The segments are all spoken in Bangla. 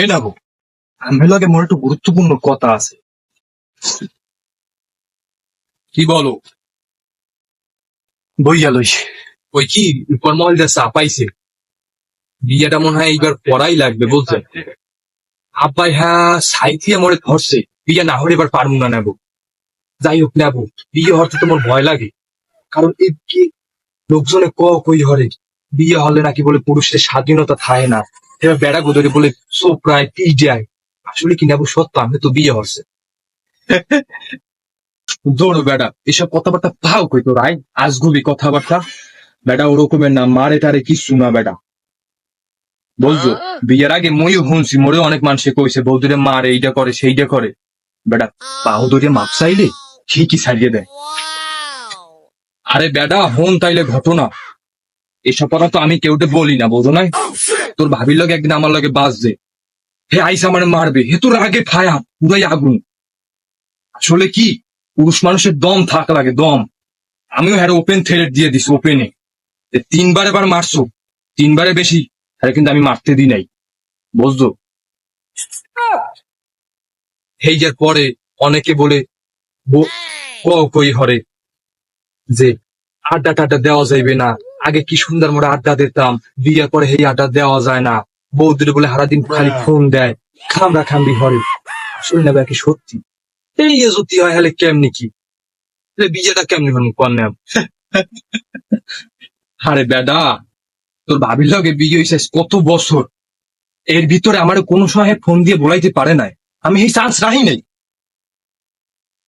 এ না গো, আমি লাগে মোর একটু গুরুত্বপূর্ণ কথা আছে। কি বলো? বইয়া লই। ওই কি ফর্মাল যা চাপাইছে, বিয়েটা মনে হয় এইবার পড়াই লাগবে বলছে। আব্বাই হ্যাঁ সাইথিয়া মরে ধরছে, বিয়ে না হলে এবার পারবো না নেবো। যাই হোক নেবো, বিয়ে হতে তোমার ভয় লাগে। কারণ এই কি লোকজনে কই হরে বিয়ে হলে নাকি বলে পুরুষের স্বাধীনতা থাকে না, এবার বেড়া গোদরে বলে চোপড়ায় পি যায়। আসলে কি নেবো সত্য, আমি তো বিয়ে হচ্ছে। দৌড়ো বেড়া, এসব কথাবার্তা পাও কই তোর আই আজগুবি কথাবার্তা। বেটা ওরকমের না, মারে টারে কিছু না বেটা। বলছো বিয়ের আগে মইও শুনছি, মোরে অনেক মানুষে কইছে বৌদিরে মারে, এইটা করে সেইটা করে। বেটা পাও ধরে মাপ চাইলে ঠিকই ছাড়িয়ে দেয়। আরে বেটা হন তাইলে ঘটনা, এসব কথা তো আমি কেউতে বলি না, বোঝো নাই? তোর ভাবির লগে একদিন আমার লগে বাঁচবে, হে আইস আমার মারবে, হে তোর আগে ফায়া পুরাই আগুন। আসলে কি পুরুষ মানুষের দম থাকা লাগে, দম। আমিও হ্যাঁ ওপেন থ্রেড দিয়ে দিছি, ওপেনে। তিনবার এবার মারছো, তিনবারে বেশি হ্যাঁ, কিন্তু আমি মারতে দিই নাই, বুঝছো? হেইজার পরে অনেকে বলে কই হরে যে আড্ডা টাড্ডা দেওয়া যাইবে না। আগে কি সুন্দর মোড়া আড্ডা দিতাম, বিয়ের পরে হেই আড্ডা দেওয়া যায় না। বৌদির বলে সারাদিন খালি ফোন দেয়, খামরা খামড়ি হরে। শুনে নেবে কি সত্যি? এই যদি হয় হলে কেমনি কি বিয়েটা কেমনি হন কন্যা? আরে বেডা, তোর ভাবির লগে বিয়ে হয়েছে কত বছর, এর ভিতরে আমার কোনো সময় ফোন দিয়ে বলাইতে পারে নাই। আমি এই চান্স রাখি নাই,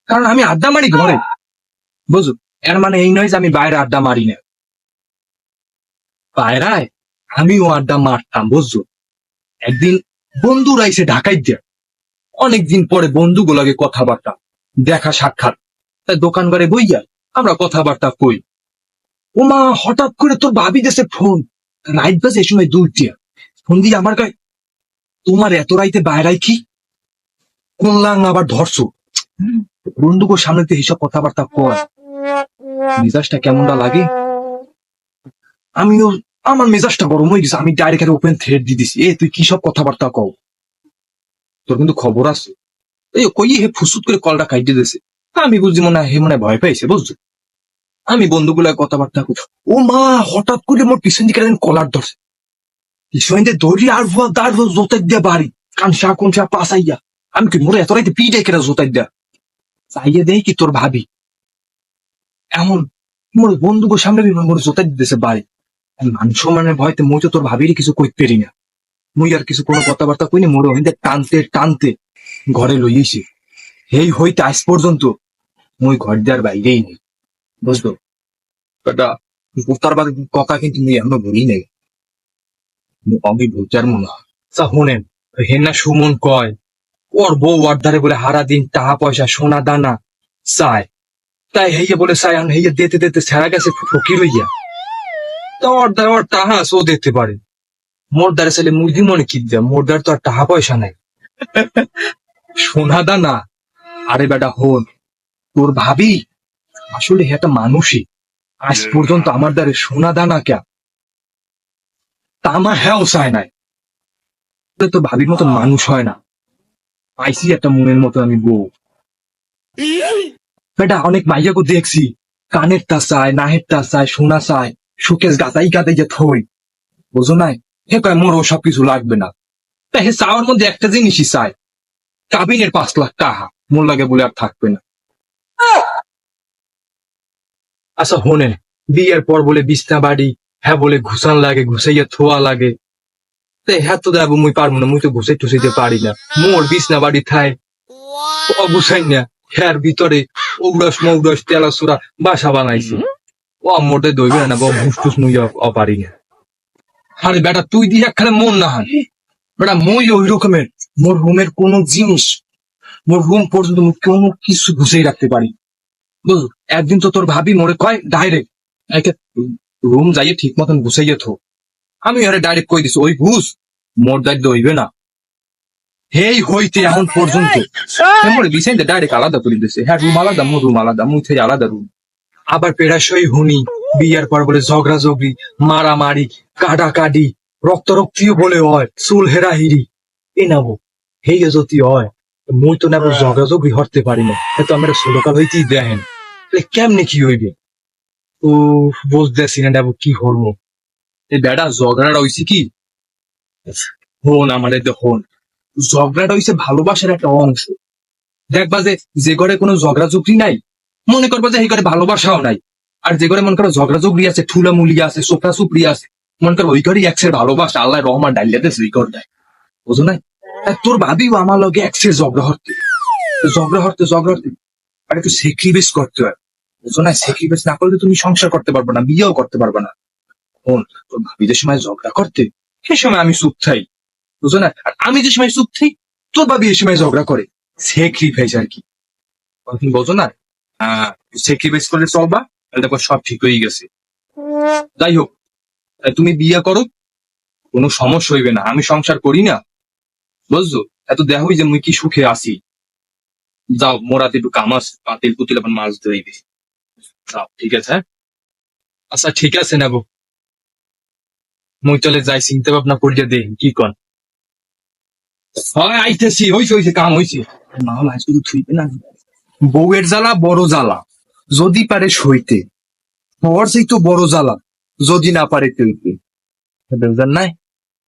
কারণ আমি আড্ডা মারি ঘরে, বুঝো? এর মানে এই নয় যে আমি বাইরে আড্ডা মারি না। বাইরায় আমিও আড্ডা মারতাম, বুঝছো? একদিন বন্ধুরা এসে ঢাকাই দেয়, অনেকদিন পরে বন্ধুগুলোকে কথাবার্তা দেখা সাক্ষাৎ, তাই দোকান ঘরে বইয়া আমরা কথাবার্তা কই। ওমা হঠাৎ করে তোর ভাবি দেশে ফোন, রাইট বাজে এই সময় দুইটিয়া। ফোন দিয়ে আমার গায়ে, তোমার এত রাইতে বাইরাই কি করলাম আবার ধরছো? বন্ধুকে সামনে দিয়ে এইসব কথাবার্তা কর, মেজাজটা কেমনটা লাগে। আমিও আমার মেজাজটা গরম হয়ে গেছে, আমি ডাইরেক্ট ওপেন থ্রেড দিয়ে দিছি, এ তুই কি সব কথাবার্তা কও, তোর কিন্তু খবর আছে। এই কই হে ফুসুত করে কলটা কাটিয়ে দিয়েছে। আমি বুঝছি মনে হয় হে মনে হয় ভয় পাইছে, বুঝছো? আমি বন্ধুগুলা কথাবার্তা কই, ও মা হঠাৎ করে মোর পিছন দিকে কলার ধরছে, পিছন দিয়ে দৌড়ি আর ভুয়া দাঁড় জোতাই দিয়া বাড়ি কানসা কোনসা পাশাইয়া। আমি কি মোরে এত রাইতে পিঠে কেনা জোতাই দিয়া চাইয়ে দেই কি তোর ভাবি এমন মোর বন্ধুকে সামনে মোর জোতাই দিতেছে বাড়ি। মান সম্মানের ভয়তে মই তো তোর ভাবিরই কিছু কইতে পারি না। মুই আর কিছু কোনো কথাবার্তা কইনি, মোর ওখান টানতে টানতে ঘরে লইয়েছি। এই হইতে আজ পর্যন্ত মুই ঘর দেওয়ার বাইরেই নেই, বুঝলো? বেটা তার বাদে কথা কিন্তু মুই এখনো ভুলি নাই, আমি ভুলচার মনে হয়। আচ্ছা শোনেন, হেনা সুমন কয় ওর বউ ওর ধারে বলে হারা দিন টাকা পয়সা সোনা দানা চায়, তাই হেয়ে বলে চাই হেয়ে দিতে দিতে ছেড়া গেছে ফকির হইয়া। তা ওর দ্বারা ওর টাহা সো দিতে পারে, মোর দ্বারা ছেলে মুরগি মনে কি দেয়া, মোর দ্বারা তো আর টাকা পয়সা নাই, সোনা দানা। আরে বেটা হন, তোর ভাবি আসলে একটা মানুষই, আজ পর্যন্ত আমার দ্বারে সোনা দানা কে তা আমার হ্যাঁ চায় নাই। তো ভাবির মতন মানুষ হয় না, পাইছি একটা মনের মতো আমি বউ। বেটা অনেক মাইয়াকে দেখছি, কানের তা চায়, নাহের তা চায়, সোনা চায়, সুকেশ গাতাই গাতাই যে থই, বোঝো নাই? হে কয় মোর ও সবকিছু লাগবে না, তা হে চাওয়ার মধ্যে একটা জিনিসই চায়, কাবিনের 5 লাখ টাকা, মোর লাগে বলে আর থাকবে না। আচ্ছা হোনেন, বিয়ের পর বলে বিছনা বাড়ি, হ্যাঁ বলে ঘুষান লাগে, ঘুষাইয়া থোয়া লাগে। হ্যাঁ তো দেবো মুই পারবো না, মুই তো ঘুষাই টুসাইতে পারি না। মোর বিছনা বাড়ি থায় অগুছাই না, হ্যার ভিতরে ঔরস মৌরস তেলাসুরা বাসা বানাইছি। ও মোটে দইবে না, ঘুষ টুস মুই অপারি না। আরে বেটা তুই দিয়ে একখানে মন না হান, বেটা মই ওই রকমের, মোর রুমের কোন জিনিস, মোর রুম পর্যন্ত কোনো কিছু ঘুষেই রাখতে পারি, বুঝ? একদিন তো তোর ভাবি মোরে কয় ডাইরেক্ট রুম যাইয়ে ঠিক মতন ঘুষাইয়ে থো। আমি আরে ডাইরেক্ট কই দিছি ওই ঘুষ মোর দায়িত্ব হইবে না। হেই হইতে এখন পর্যন্ত মোরে বিছাইতে ডাইরেক্ট আলাদা করে দিছে, হ্যাঁ রুম আলাদা, মোর রুম আলাদা, মুই থেকে আলাদা রুম। আবার পেরাশই হুনি, বিয়ার পর বলে ঝগড়া ঝগড়ি, মারামারি, কাডাকাডি, রক্তারক্তিও বলে হয়, চুল হেরাহিরি, এ নাবো হেই যদি হয় মুই তো নেবো যোগাযোগই হতে পারি না এত আমরা ছোটকাল হইতেই দেখেন কেমনে কি হইবে ও বুঝতেছি না নেবো কি হরমো এই বেটা ঝগড়াটা হইছে কি হন আমাদের হন ঝগড়াটা হইছে ভালোবাসার একটা অংশ দেখবা যে যে ঘরে কোনো ঝগড়া ঝুঁকরি নাই মনে করবা যে এই ঘরে ভালোবাসাও নাই আর যে ঘরে মনে করো ঝগড়া ঝুঁকরি আছে ঠুলা মুলি আছে সোফরা সুপরি আছে মনে করো ওই ঘরেই একসের ভালোবাসা আল্লাহ রহমান ডাইলিয়াতে সেই ঘর দেয় বুঝো নাই আর তোর ভাবিও আমার লগে একসের ঝগড়া হরতে আর একটু স্যাক্রিফাইস করতে হয় বুঝো না স্যাক্রিফাইস না করলে তুমি সংসার করতে পারবে না বিয়েও করতে পারবে না শোন তোর ভাবিদের সময় ঝগড়া করতে সে সময় আমি চুপ থাই বুঝো না আর আমি যে সময় চুপ থাই তোর ভাবি এই সময় ঝগড়া করে স্যাক্রিফাইস আর কি তুমি বোঝো না স্যাক্রিফাইস করে চলবা তাহলে দেখো সব ঠিক হয়ে গেছে যাই হোক তুমি বিয়ে করো কোনো সমস্যা হইবে না আমি সংসার করি না বুঝছো এত দেখোই যে মুই কি সুখে আছি যাও মোরাতে একটু কামাস পাতিল পুতিল আবার মাছ ধরইবে যাও ঠিক আছে হ্যাঁ আচ্ছা ঠিক আছে নেবো মুই চলে যাই চিন্তা ভাবনা করিয়া দে কি কন হয় আইতেছি হইছে কাম হইছে না হলে আজ কিন্তু থুইবে না বউয়ের জ্বালা বড় জ্বালা যদি পারে সইতে ওর সেই তো বড় জ্বালা যদি না পারে তুইতে বুঝলেন নাই